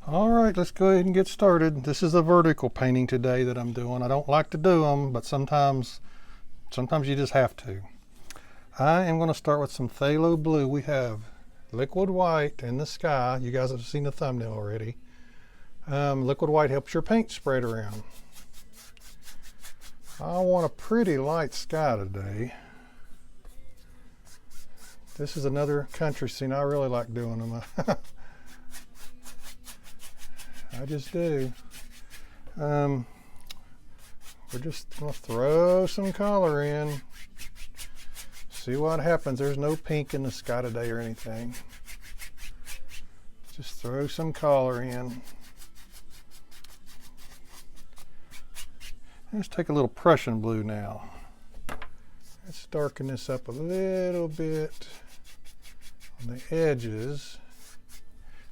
All right, let's go ahead and get started. This is a vertical painting today that I'm doing. I don't like to do them, but sometimes you just have to. I am going to start with some phthalo blue. We have liquid white in the sky. You guys have seen the thumbnail already. Liquid white helps your paint spread around. I want a pretty light sky today. This is another country scene. I really like doing them. I just do. We're just going to throw some color in. See what happens. There's no pink in the sky today or anything. Just throw some color in. Let's take a little Prussian blue now. Let's darken this up a little bit on the edges.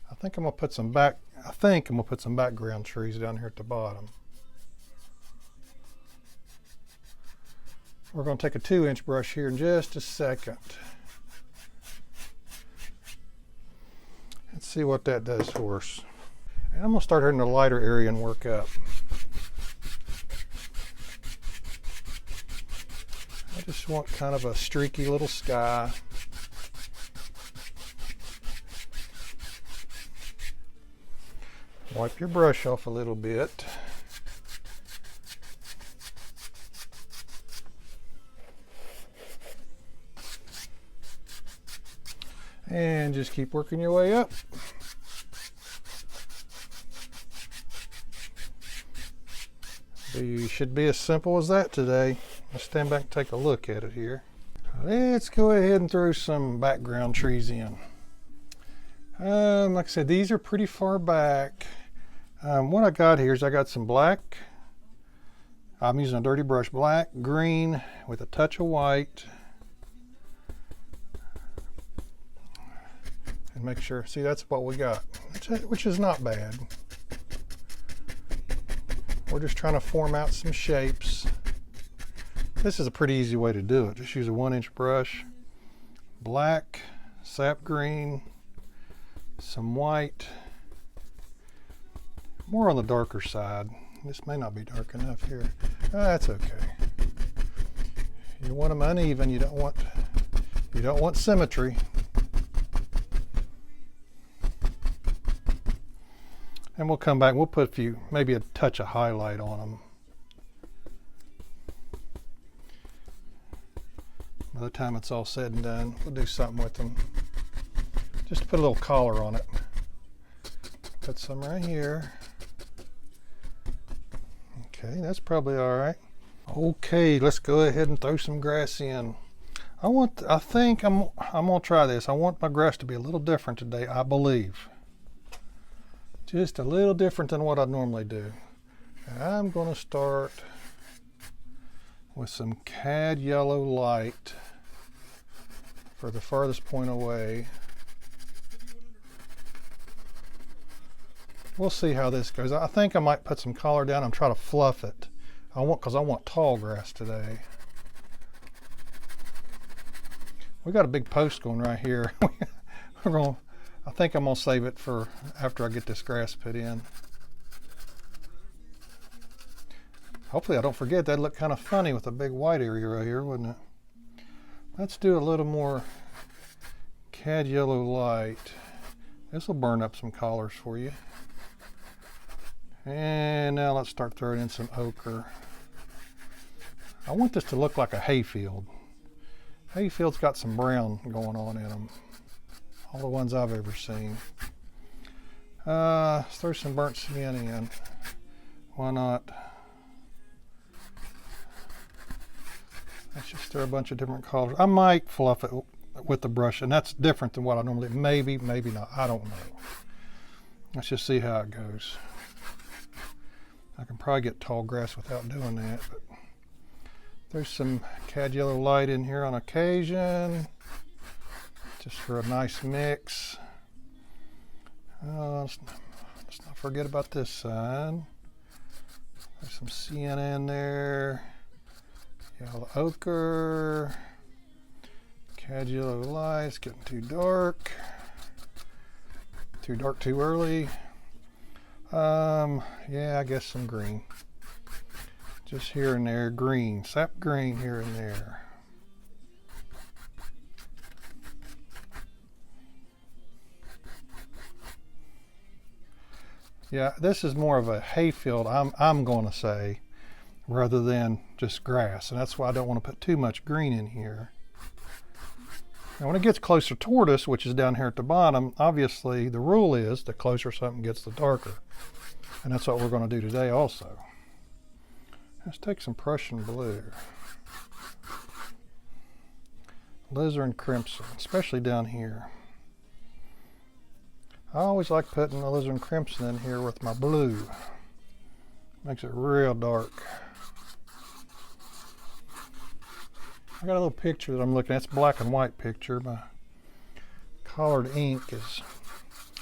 I think I'm gonna put some background trees down here at the bottom. We're going to take a 2-inch brush here in just a second. Let's see what that does for us. And I'm going to start here in the lighter area and work up. I just want kind of a streaky little sky. Wipe your brush off a little bit. And just keep working your way up. It should be as simple as that today. Let's stand back and take a look at it here. Let's go ahead and throw some background trees in. Like I said, these are pretty far back. What I got here is I got some black. I'm using a dirty brush, black, green with a touch of white. And make sure, see, that's what we got, which is not bad. We're just trying to form out some shapes. This is a pretty easy way to do it. Just use a 1-inch brush, black, sap green, some white, more on the darker side. This may not be dark enough here. That's okay. You want them uneven. You don't want symmetry. And we'll come back and we'll put maybe a touch of highlight on them. By the time it's all said and done, we'll do something with them. Just to put a little collar on it. Put some right here. Okay, that's probably all right. Okay, let's go ahead and throw some grass in. I think I'm gonna try this. I want my grass to be a little different today, I believe. Just a little different than what I normally do. And I'm going to start with some cad yellow light for the farthest point away. We'll see how this goes. I think I might put some color down and try to fluff it. Because I want tall grass today. We got a big post going right here. I think I'm going to save it for after I get this grass put in. Hopefully I don't forget. That'd look kind of funny with a big white area right here, wouldn't it? Let's do a little more cad yellow light. This will burn up some collars for you. And now let's start throwing in some ochre. I want this to look like a hayfield. Hayfield's got some brown going on in them. All the ones I've ever seen. Let's throw some burnt sienna in. Why not? Let's just throw a bunch of different colors. I might fluff it with the brush, and that's different than what I normally do. Maybe, maybe not. I don't know. Let's just see how it goes. I can probably get tall grass without doing that, but there's some cad yellow light in here on occasion. Just for a nice mix. Let's not forget about this side. There's some sienna in there. Yellow ochre. Cad yellow light. It's getting too dark. Too dark too early. Yeah, I guess some green. Just here and there, green, sap green here and there. Yeah, this is more of a hayfield, I'm going to say, rather than just grass. And that's why I don't want to put too much green in here. And when it gets closer toward us, which is down here at the bottom, obviously the rule is the closer something gets, the darker. And that's what we're going to do today also. Let's take some Prussian blue. Alizarin crimson, especially down here. I always like putting alizarin crimson in here with my blue. Makes it real dark. I got a little picture that I'm looking at. It's a black and white picture. My colored ink is,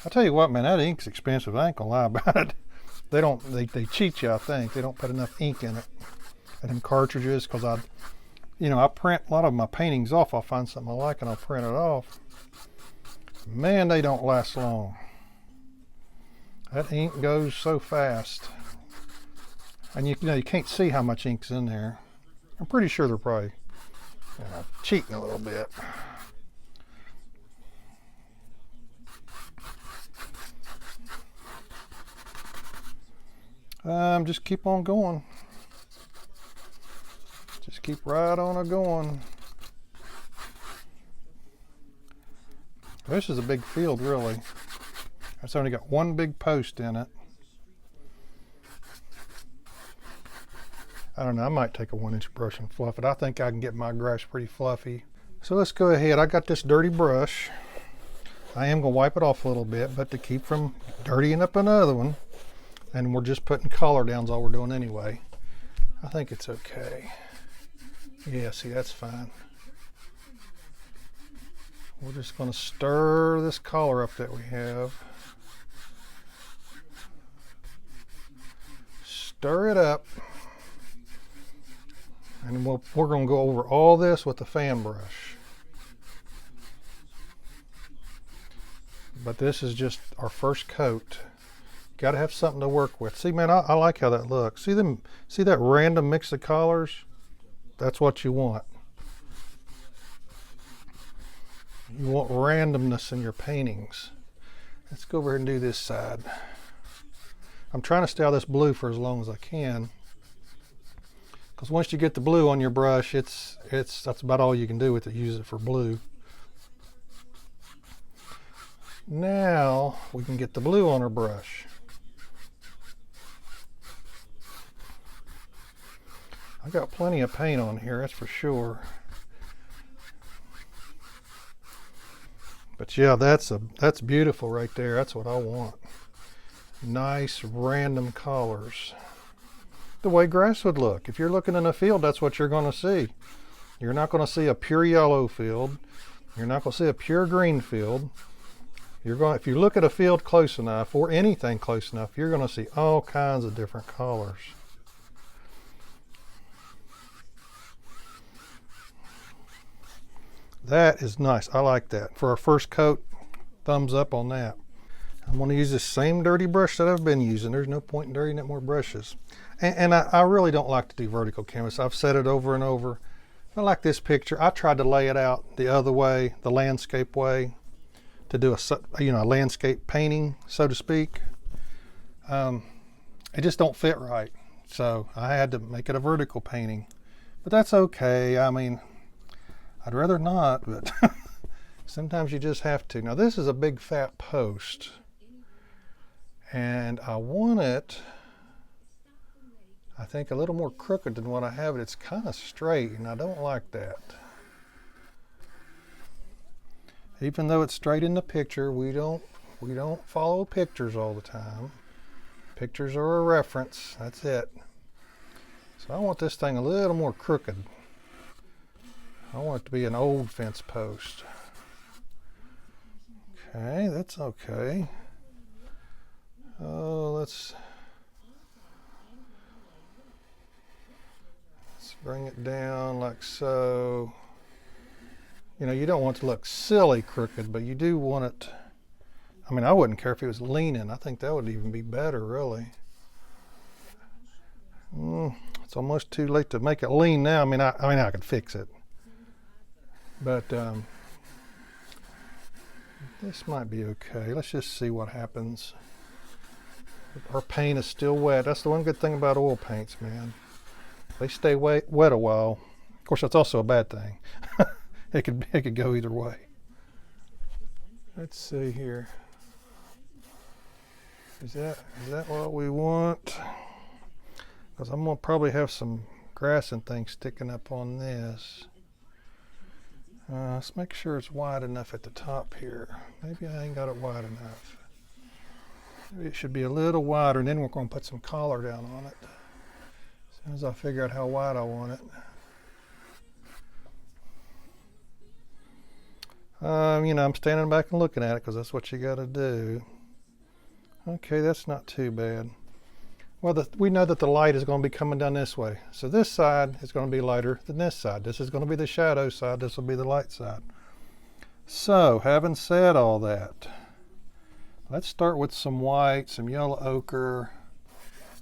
I'll tell you what, man, that ink's expensive. I ain't gonna lie about it. They cheat you, I think. They don't put enough ink in it. And them cartridges, because I print a lot of my paintings off. I'll find something I like and I'll print it off. Man, they don't last long. That ink goes so fast. And you can't see how much ink's in there. I'm pretty sure they're probably cheating a little bit. Just keep on going. Just keep right on a going. This is a big field, really. It's only got one big post in it. I don't know, I might take a 1-inch brush and fluff it. I think I can get my grass pretty fluffy. So let's go ahead. I got this dirty brush. I am going to wipe it off a little bit, but to keep from dirtying up another one, and we're just putting color down is all we're doing anyway. I think it's okay. Yeah, see, that's fine. We're just going to stir this color up that we have. Stir it up. And we're going to go over all this with the fan brush. But this is just our first coat. Got to have something to work with. See, man, I like how that looks. See that random mix of colors? That's what you want. You want randomness in your paintings. Let's go over here and do this side. I'm trying to stay out of this blue for as long as I can. Because once you get the blue on your brush, that's about all you can do with it. Use it for blue. Now we can get the blue on our brush. I got plenty of paint on here, that's for sure. But yeah, that's beautiful right there. That's what I want. Nice random colors. The way grass would look. If you're looking in a field, that's what you're going to see. You're not going to see a pure yellow field. You're not going to see a pure green field. If you look at a field close enough, or anything close enough, you're going to see all kinds of different colors. That is nice. I like that. For our first coat, thumbs up on that. I'm going to use this same dirty brush that I've been using. There's no point in dirtying up more brushes. And I really don't like to do vertical canvas. I've said it over and over. I like this picture. I tried to lay it out the other way, the landscape way, to do a landscape painting, so to speak. It just don't fit right. So I had to make it a vertical painting. But that's okay. I mean, I'd rather not, but sometimes you just have to. Now this is a big fat post. And I want it, I think, a little more crooked than what I have it. It's kind of straight, and I don't like that. Even though it's straight in the picture, we don't follow pictures all the time. Pictures are a reference, that's it. So I want this thing a little more crooked. I want it to be an old fence post. Okay, that's okay. Oh, let's bring it down like so. You know, you don't want it to look silly crooked, but you do want it I mean, I wouldn't care if it was leaning. I think that would even be better, really. It's almost too late to make it lean now. I mean, I could fix it, but this might be okay. Let's just see what happens. Our paint is still wet. That's the one good thing about oil paints, man. They stay wet a while. Of course, that's also a bad thing. It could go either way. Let's see here. Is that what we want? Because I'm gonna probably have some grass and things sticking up on this. Let's make sure it's wide enough at the top here. Maybe I ain't got it wide enough. Maybe it should be a little wider, and then we're going to put some collar down on it as soon as I figure out how wide I want it. You know, I'm standing back and looking at it because that's what you got to do. Okay, that's not too bad. Well, we know that the light is going to be coming down this way. So this side is going to be lighter than this side. This is going to be the shadow side. This will be the light side. So, having said all that, let's start with some white, some yellow ochre.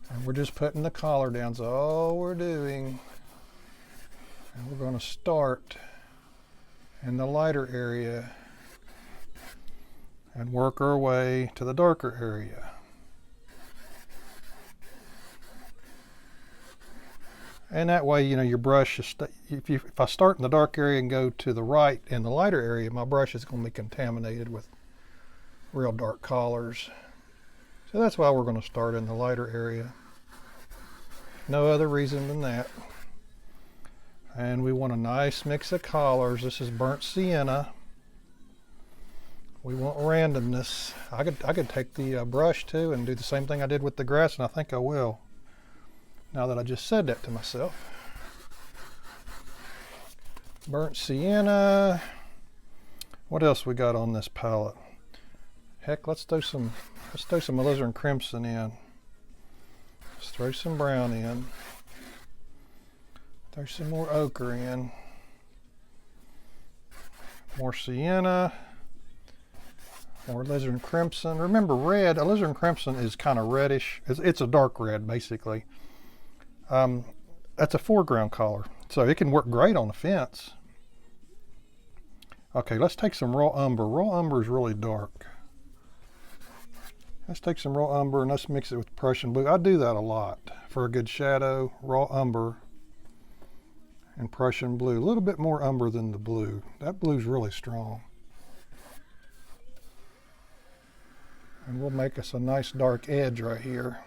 And we're just putting the collar down. So all we're doing, and we're going to start in the lighter area and work our way to the darker area. And that way, you know, your brush is, if I start in the dark area and go to the right in the lighter area, my brush is going to be contaminated with real dark colors. So that's why we're going to start in the lighter area. No other reason than that. And we want a nice mix of colors. This is burnt sienna. We want randomness. I could take the brush too and do the same thing I did with the grass, and I think I will. Now that I just said that to myself. Burnt sienna. What else we got on this palette? Heck, let's throw some alizarin crimson in. Let's throw some brown in. Throw some more ochre in. More sienna. More alizarin crimson. Remember, alizarin crimson is kind of reddish. It's a dark red, basically. That's a foreground color, so it can work great on a fence. Okay, let's take some raw umber. Raw umber is really dark. Let's take some raw umber and let's mix it with Prussian blue. I do that a lot for a good shadow. Raw umber and Prussian blue. A little bit more umber than the blue. That blue's really strong. And we'll make us a nice dark edge right here.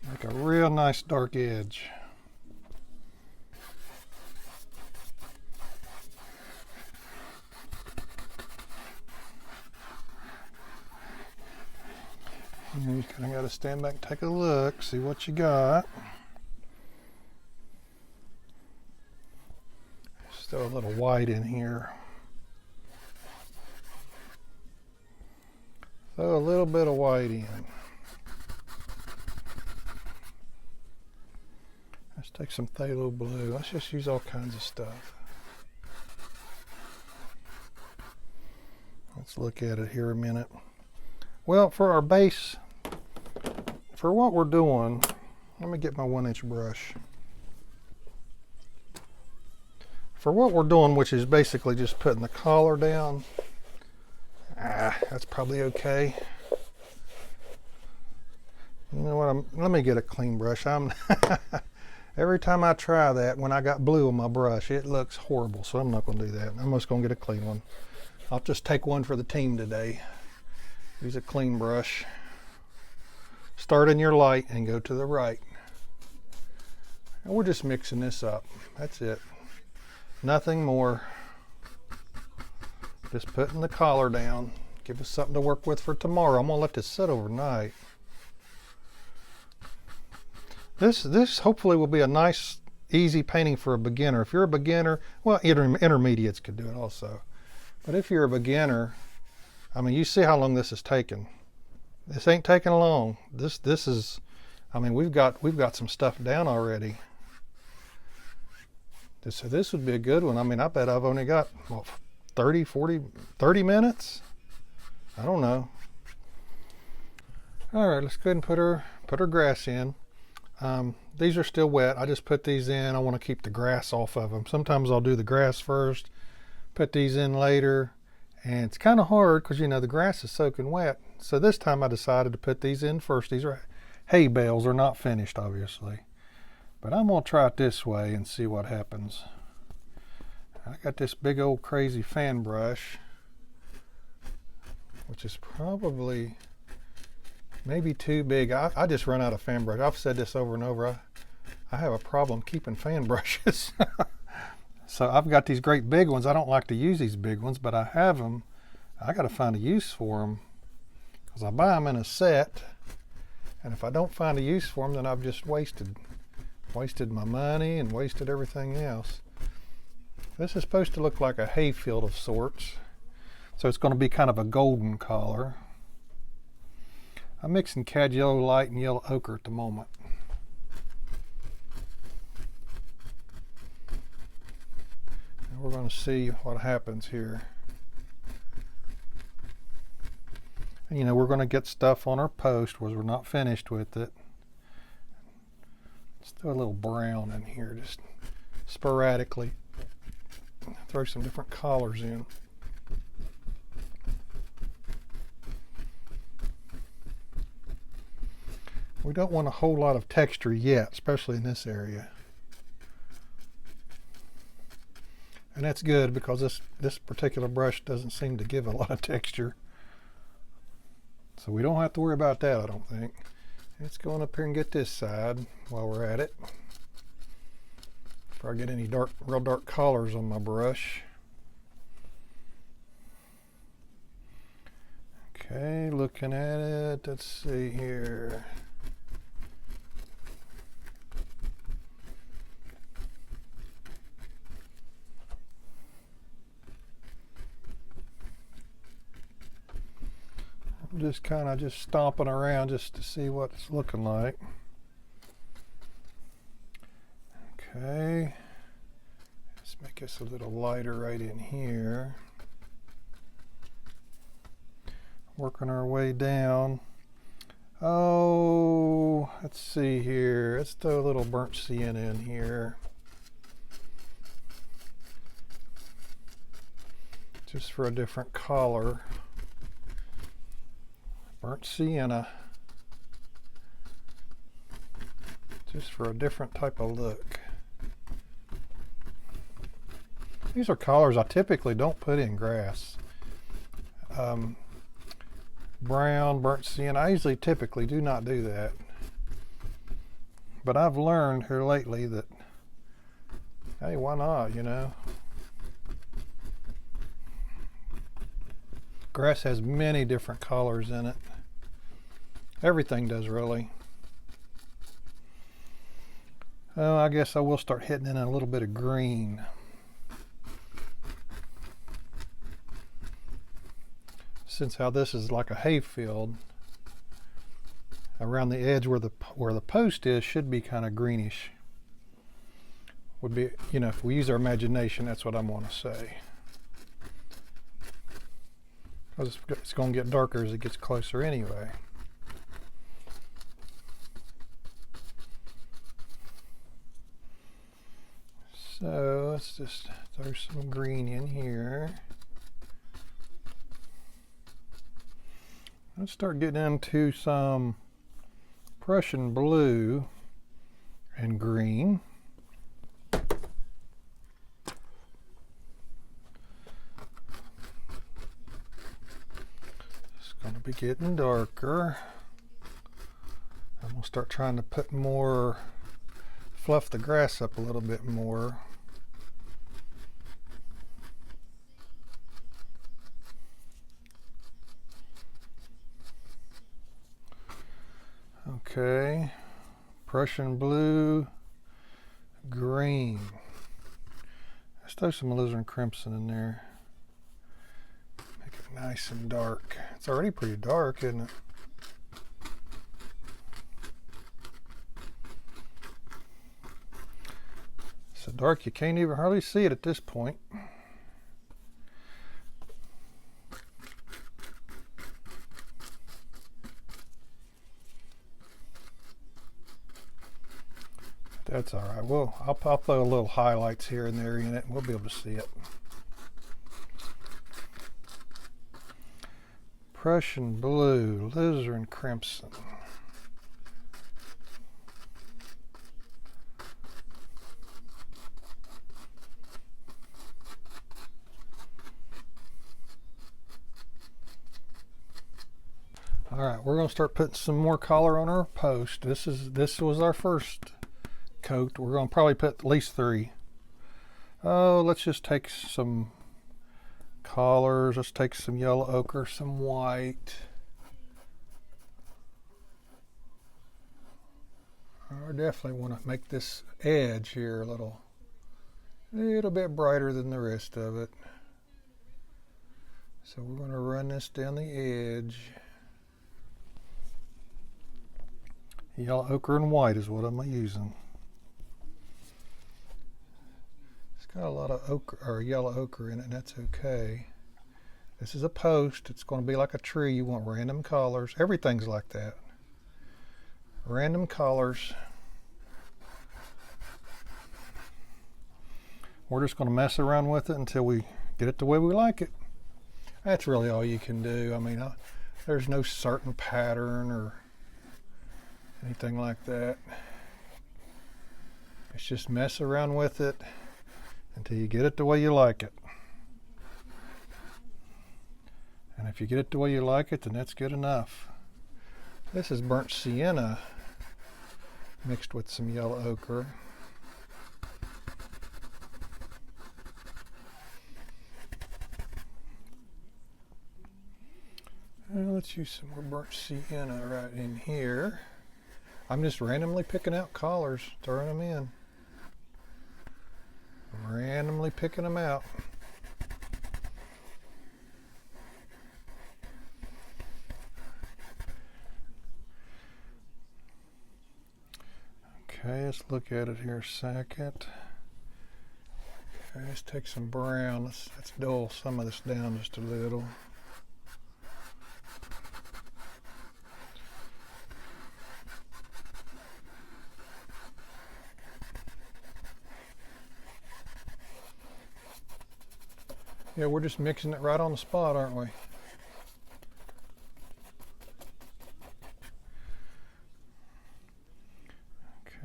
Make a real nice dark edge. And you kind of got to stand back and take a look, see what you got. Just throw a little white in here. Throw a little bit of white in. Let's take some phthalo blue. Let's just use all kinds of stuff. Let's look at it here a minute. Well, for our base, for what we're doing, let me get my 1-inch brush. For what we're doing, which is basically just putting the collar down, that's probably okay. You know what, let me get a clean brush. Every time I try that, when I got blue on my brush, it looks horrible, so I'm not going to do that. I'm just going to get a clean one. I'll just take one for the team today. Use a clean brush. Start in your light and go to the right. And we're just mixing this up. That's it. Nothing more. Just putting the collar down. Give us something to work with for tomorrow. I'm going to let this sit overnight. This hopefully will be a nice, easy painting for a beginner. If you're a beginner, well, intermediates could do it also. But if you're a beginner, I mean, you see how long this has taken. This ain't taking long. This is, I mean, we've got some stuff down already. So this would be a good one. I mean, I bet I've only got, what, 30, 40, 30 minutes? I don't know. All right, let's go ahead and put our grass in. These are still wet. I just put these in. I want to keep the grass off of them. Sometimes I'll do the grass first, put these in later, and it's kind of hard because, you know, the grass is soaking wet. So this time I decided to put these in first. These are hay bales. They're not finished, obviously. But I'm going to try it this way and see what happens. I got this big old crazy fan brush, which is probably maybe too big. I just run out of fan brush. I've said this over and over. I have a problem keeping fan brushes. So I've got these great big ones. I don't like to use these big ones, but I have them. I got to find a use for them because I buy them in a set. And if I don't find a use for them, then I've just wasted my money and wasted everything else. This is supposed to look like a hay field of sorts. So it's going to be kind of a golden color. I'm mixing cad yellow light and yellow ochre at the moment. And we're going to see what happens here. And, you know, we're going to get stuff on our post where we're not finished with it. Let's throw a little brown in here, just sporadically. Throw some different colors in. We don't want a whole lot of texture yet, especially in this area. And that's good because this particular brush doesn't seem to give a lot of texture. So we don't have to worry about that, I don't think. Let's go on up here and get this side while we're at it. Before I get any real dark colors on my brush. Okay, looking at it, let's see here. I'm just kind of stomping around just to see what it's looking like. Okay, let's make this a little lighter right in here. Working our way down. Oh, let's see here. Let's throw a little burnt sienna in here. Just for a different color. Burnt sienna. Just for a different type of look. These are colors I typically don't put in grass. Brown, burnt sienna. I usually typically do not do that. But I've learned here lately that, hey, why not, you know? Grass has many different colors in it. Everything does, really. Oh, I guess I will start hitting in a little bit of green. Since how this is like a hay field, around the edge where the post is should be kind of greenish. Would be, you know, if we use our imagination, that's what I'm going to say. Because it's going to get darker as it gets closer anyway. So let's just throw some green in here. Let's start getting into some Prussian blue and green. It's going to be getting darker. I'm going to start trying to put more, fluff the grass up a little bit more. Okay, Prussian blue, green. Let's throw some alizarin crimson in there. Make it nice and dark. It's already pretty dark, isn't it? So dark you can't even hardly see it at this point. That's all right. Well, I'll throw a little highlights here and there in it, and we'll be able to see it. Prussian blue, alizarin crimson. All right, we're going to start putting some more color on our post. This was our first coat. We're going to probably put at least 3. Oh, let's just take some colors. Let's take some yellow ochre, some white. I definitely want to make this edge here a little bit brighter than the rest of it. So we're going to run this down the edge. Yellow ochre and white is what I'm using. It's got a lot of ochre or yellow ochre in it, and that's okay. This is a post. It's going to be like a tree. You want random colors. Everything's like that. Random colors. We're just going to mess around with it until we get it the way we like it. That's really all you can do. I mean, there's no certain pattern or anything like that. It's just mess around with it until you get it the way you like it. And if you get it the way you like it, then that's good enough. This is burnt sienna mixed with some yellow ochre. Let's use some more burnt sienna right in here. I'm just randomly picking out colors, throwing them in. I'm randomly picking them out. Okay, let's look at it here a second. Okay, let's take some brown. Let's dull some of this down just a little. Yeah, we're just mixing it right on the spot, aren't we?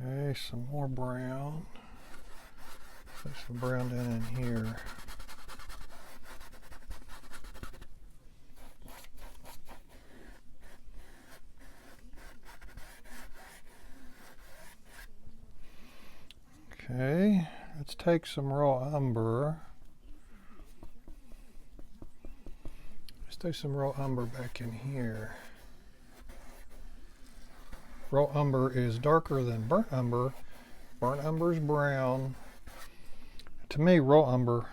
Okay, some more brown. Put some brown down in here. Okay, let's take some raw umber. Let's throw some raw umber back in here. Raw umber is darker than burnt umber. Burnt umber is brown. To me, raw umber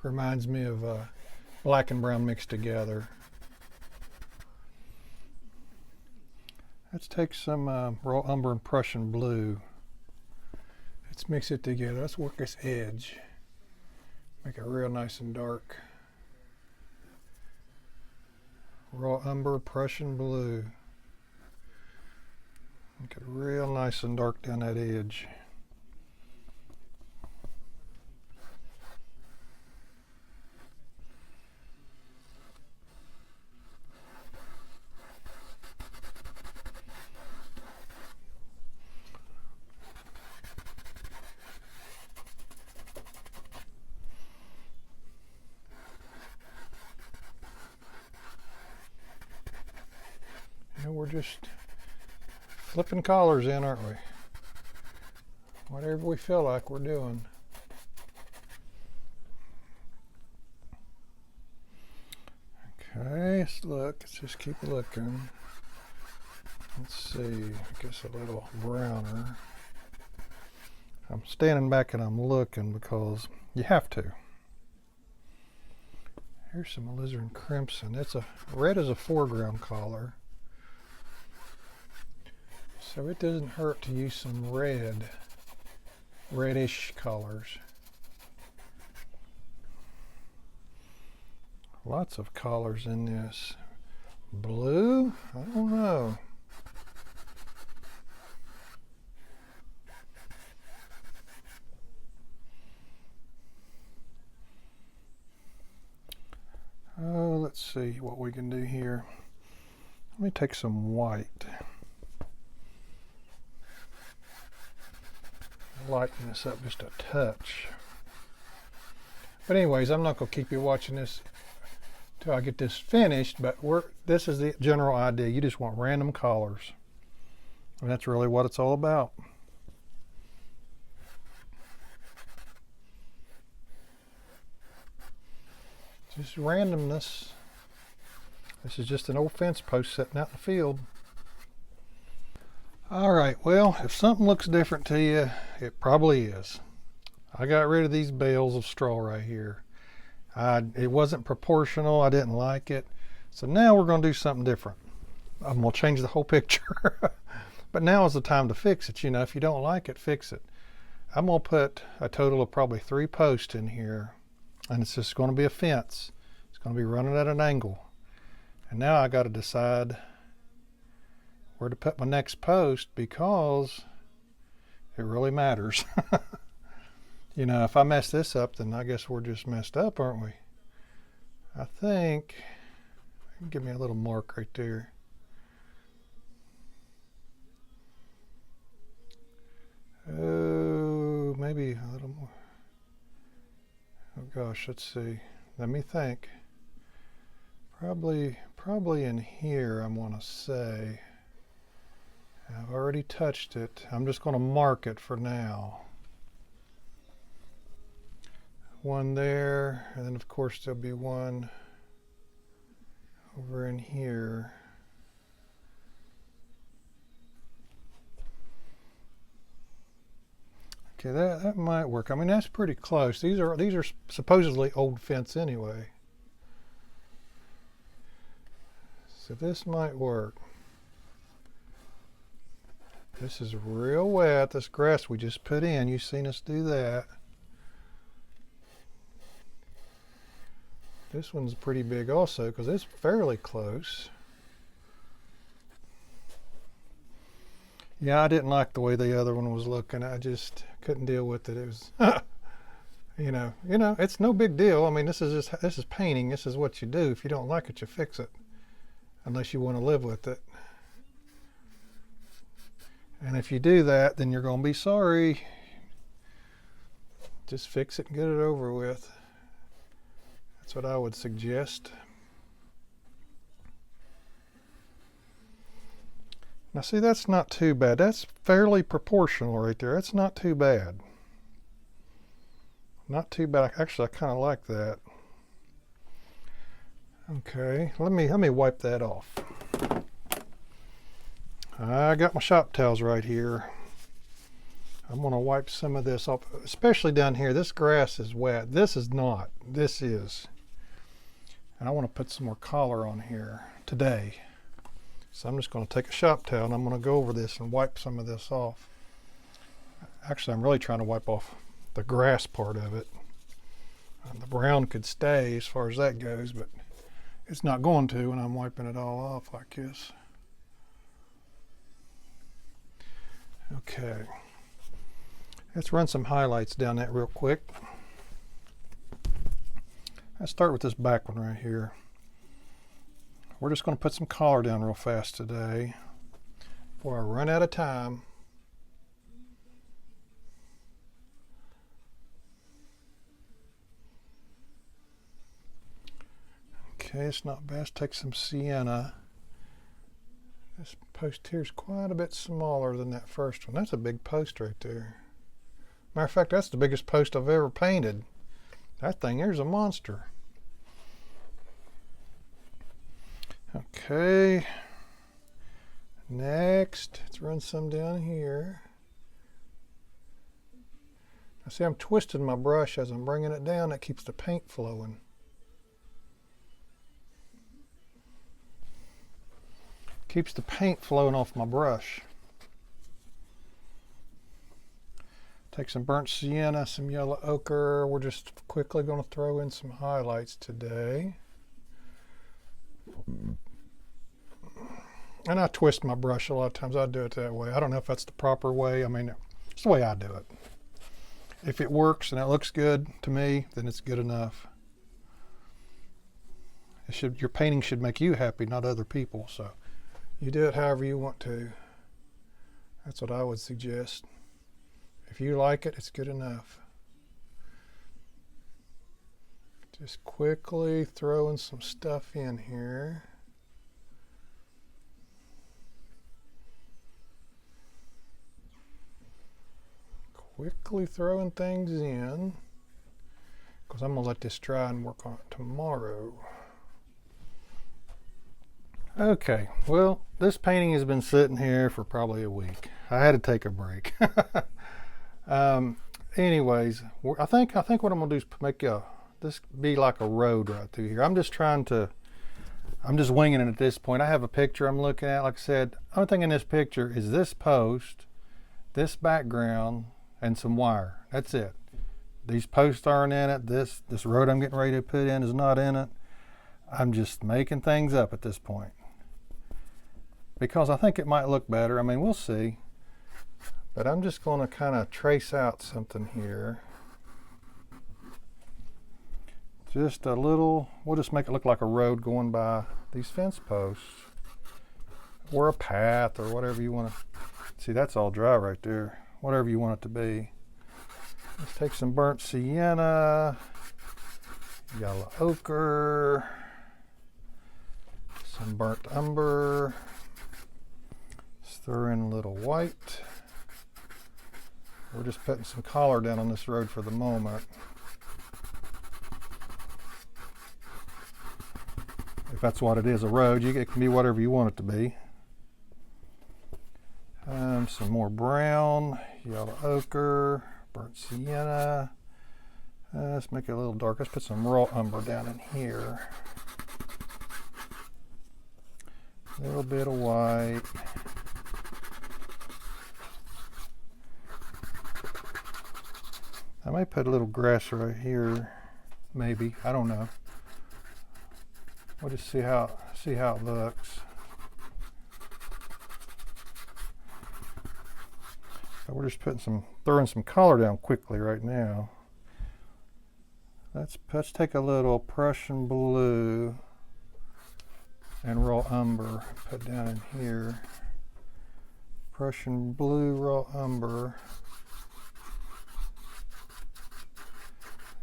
reminds me of black and brown mixed together. Let's take some raw umber and Prussian blue. Let's mix it together. Let's work this edge. Make it real nice and dark. Raw umber, Prussian blue. Make it real nice and dark down that edge. We're just flipping colors in, aren't we? Whatever we feel like we're doing. Okay, let's look. Let's just keep looking. Let's see. I guess a little browner. I'm standing back and I'm looking because you have to. Here's some alizarin crimson. Red is a foreground color. So it doesn't hurt to use some reddish colors. Lots of colors in this. Blue? I don't know. Oh, let's see what we can do here. Let me take some white. Lighten this up just a touch. But anyways, I'm not going to keep you watching this till I get this finished, but this is the general idea. You just want random colors. And that's really what it's all about. Just randomness. This is just an old fence post sitting out in the field. All right, well, if something looks different to you, it probably is. I got rid of these bales of straw right here. It wasn't proportional. I didn't like it. So now we're going to do something different. I'm going to change the whole picture. But now is the time to fix it. You know, if you don't like it, fix it. I'm going to put a total of probably 3 posts in here. And it's just going to be a fence. It's going to be running at an angle. And now I got to decide where to put my next post, because it really matters. You know, if I mess this up, then I guess we're just messed up, aren't we? I think, give me a little mark right there. Oh, maybe a little more. Oh gosh, let's see. Let me think. Probably in here, I want to say. I've already touched it. I'm just going to mark it for now. One there, and then of course there'll be one over in here. Okay, that might work. I mean, that's pretty close. These are supposedly old fence anyway. So this might work. This is real wet, this grass we just put in. You've seen us do that. This one's pretty big also, because it's fairly close. Yeah, I didn't like the way the other one was looking. I just couldn't deal with it. It was, you know, it's no big deal. I mean, this is painting. This is what you do. If you don't like it, you fix it, unless you want to live with it. And if you do that, then you're going to be sorry. Just fix it and get it over with. That's what I would suggest. Now see, that's not too bad. That's fairly proportional right there. That's not too bad. Not too bad. Actually, I kind of like that. Okay, let me wipe that off. I got my shop towels right here. I'm going to wipe some of this off, especially down here. This grass is wet. This is not. This is. And I want to put some more color on here today. So I'm just going to take a shop towel and I'm going to go over this and wipe some of this off. Actually, I'm really trying to wipe off the grass part of it. The brown could stay as far as that goes, but it's not going to when I'm wiping it all off like this. Okay, let's run some highlights down that real quick. Let's start with this back one right here. We're just going to put some color down real fast today before I run out of time. Okay, it's not bad. Let's take some sienna. This post here is quite a bit smaller than that first one. That's a big post right there. Matter of fact, that's the biggest post I've ever painted. That thing there's a monster. Okay. Next, let's run some down here. I see I'm twisting my brush as I'm bringing it down. That keeps the paint flowing. Keeps the paint flowing off my brush. Take some burnt sienna, some yellow ochre. We're just quickly going to throw in some highlights today. And I twist my brush a lot of times. I do it that way. I don't know if that's the proper way. I mean, it's the way I do it. If it works and it looks good to me, then it's good enough. Your painting should make you happy, not other people. So you do it however you want to. That's what I would suggest. If you like it, it's good enough. Just quickly throwing some stuff in here. Quickly throwing things in, because I'm going to let this dry and work on it tomorrow. Okay, well, this painting has been sitting here for probably a week. I had to take a break. Anyways, I think what I'm going to do is make this be like a road right through here. I'm just winging it at this point. I have a picture I'm looking at. Like I said, the only thing in this picture is this post, this background, and some wire. That's it. These posts aren't in it. This road I'm getting ready to put in is not in it. I'm just making things up at this point, because I think it might look better. I mean, we'll see. But I'm just going to kind of trace out something here. Just a little, we'll just make it look like a road going by these fence posts, or a path, or whatever you want to. See, that's all dry right there. Whatever you want it to be. Let's take some burnt sienna, yellow ochre, some burnt umber. Let's throw in a little white. We're just putting some color down on this road for the moment. If that's what it is, a road, it can be whatever you want it to be. Some more brown, yellow ochre, burnt sienna. Let's make it a little dark. Let's put some raw umber down in here. A little bit of white. I may put a little grass right here, maybe. I don't know. We'll just see how it looks. So we're just throwing some color down quickly right now. Let's take a little Prussian blue and raw umber, put down in here. Prussian blue, raw umber.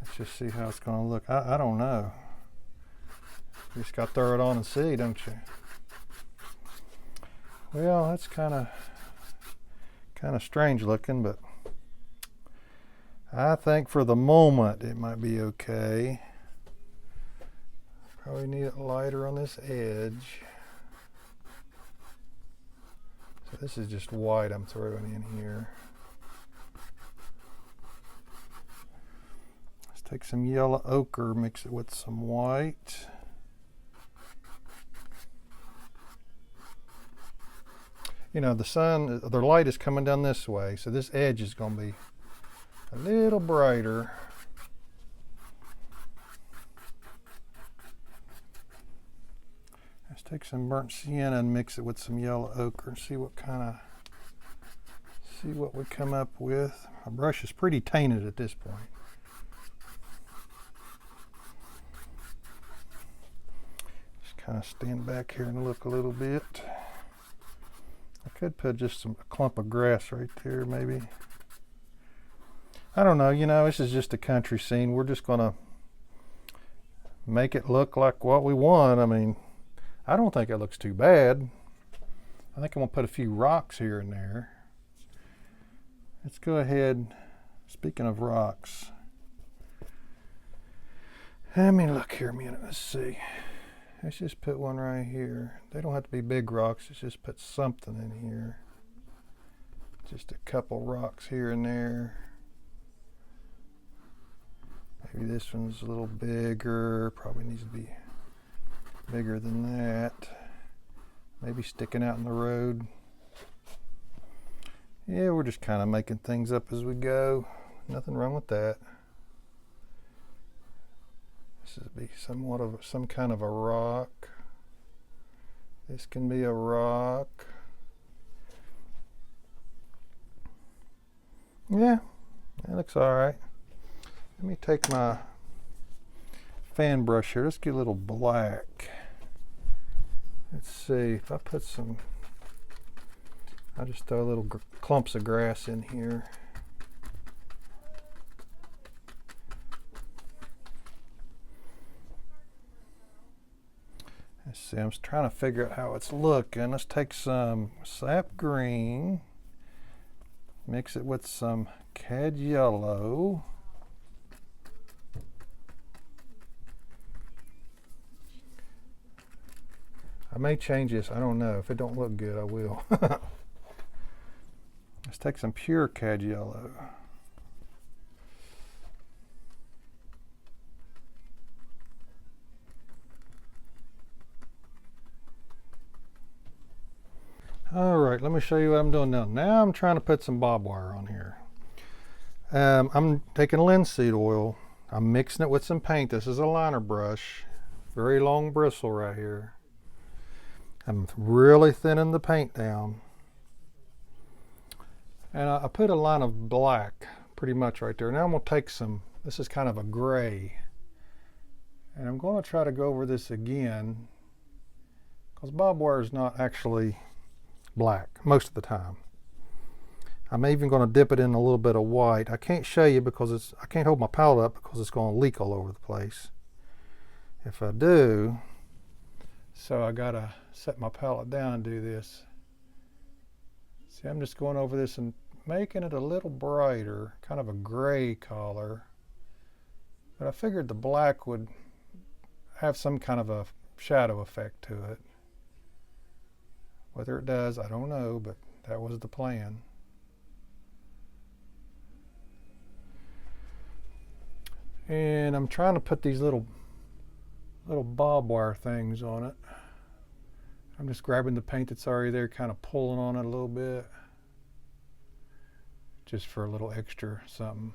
Let's just see how it's going to look. I don't know. You just got to throw it on and see, don't you? Well, that's kind of strange looking, but I think for the moment it might be okay. Probably need it lighter on this edge. So this is just white I'm throwing in here. Let's take some yellow ochre, mix it with some white. You know, the light is coming down this way, so this edge is going to be a little brighter. Let's take some burnt sienna and mix it with some yellow ochre and see what we come up with. My brush is pretty tainted at this point. Just kind of stand back here and look a little bit. I could put just a clump of grass right there, maybe. I don't know, you know, this is just a country scene. We're just going to make it look like what we want. I mean, I don't think it looks too bad. I think I'm going to put a few rocks here and there. Let's go ahead. Speaking of rocks, let me look here a minute. Let's see. Let's just put one right here. They don't have to be big rocks. Let's just put something in here. Just a couple rocks here and there. Maybe this one's a little bigger. Probably needs to be bigger than that. Maybe sticking out in the road. Yeah, we're just kind of making things up as we go. Nothing wrong with that. This would be somewhat of some kind of a rock. This can be a rock. Yeah, that looks all right. Let me take my fan brush here. Let's get a little black. Let's see if I put some, I'll just throw little clumps of grass in here. Let's see, I'm trying to figure out how it's looking. Let's take some sap green, mix it with some cad yellow. I may change this, I don't know. If it don't look good, I will. Let's take some pure cad yellow. All right, let me show you what I'm doing now. Now I'm trying to put some barbed wire on here. I'm taking linseed oil. I'm mixing it with some paint. This is a liner brush. Very long bristle right here. I'm really thinning the paint down. And I put a line of black pretty much right there. Now I'm going to take some, this is kind of a gray. And I'm going to try to go over this again, because barbed wire is not actually black most of the time. I'm even going to dip it in a little bit of white. I can't show you because I can't hold my palette up because it's going to leak all over the place if I do. So I got to set my palette down and do this. See, I'm just going over this and making it a little brighter, kind of a gray color. But I figured the black would have some kind of a shadow effect to it. Whether it does, I don't know, but that was the plan. And I'm trying to put these little barbed wire things on it. I'm just grabbing the paint that's already there, kind of pulling on it a little bit, just for a little extra something.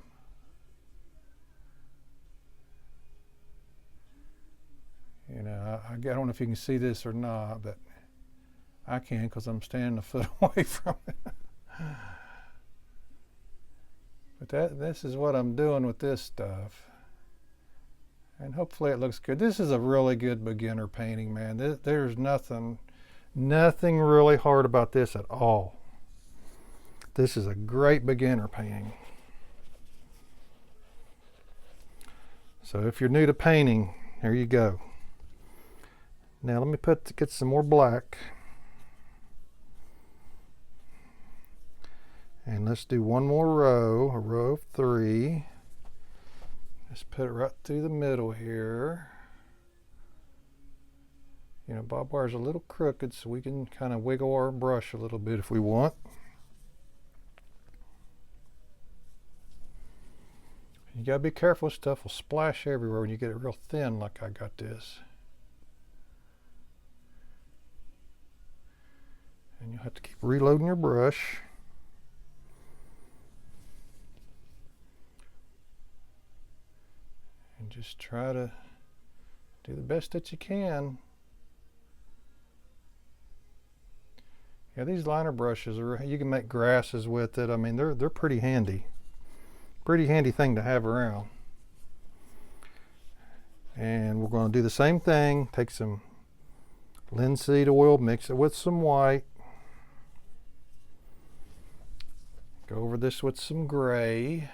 You know, I don't know if you can see this or not, but I can because I'm standing a foot away from it. But this is what I'm doing with this stuff. And hopefully it looks good. This is a really good beginner painting, man. There's nothing really hard about this at all. This is a great beginner painting. So if you're new to painting, here you go. Now let me get some more black. And let's do one more row, a row of 3. Let's put it right through the middle here. You know, barbed wire's a little crooked, so we can kind of wiggle our brush a little bit if we want. You gotta be careful, stuff will splash everywhere when you get it real thin like I got this. And you'll have to keep reloading your brush. And just try to do the best that you can. Yeah, these liner brushes you can make grasses with it. I mean, they're pretty handy. Pretty handy thing to have around. And we're going to do the same thing. Take some linseed oil, mix it with some white. Go over this with some gray.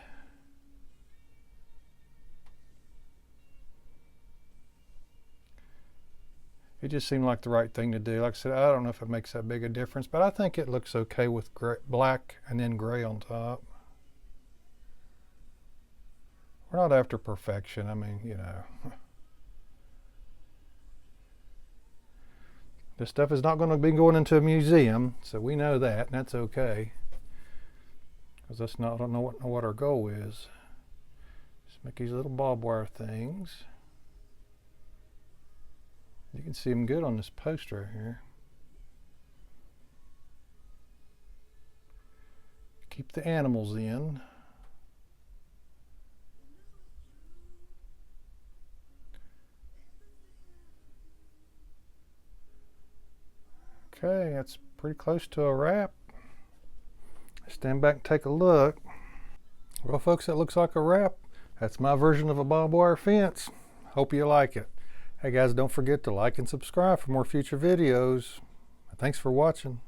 It just seemed like the right thing to do. Like I said, I don't know if it makes that big a difference, but I think it looks okay with black and then gray on top. We're not after perfection. I mean, you know. This stuff is not going to be going into a museum, so we know that, and that's okay. Because that's not, I don't know what our goal is. Just make these little barbed wire things. You can see them good on this post right here. Keep the animals in. Okay, that's pretty close to a wrap. Stand back and take a look. Well, folks, that looks like a wrap. That's my version of a barbed wire fence. Hope you like it. Hey guys, don't forget to like and subscribe for more future videos. Thanks for watching.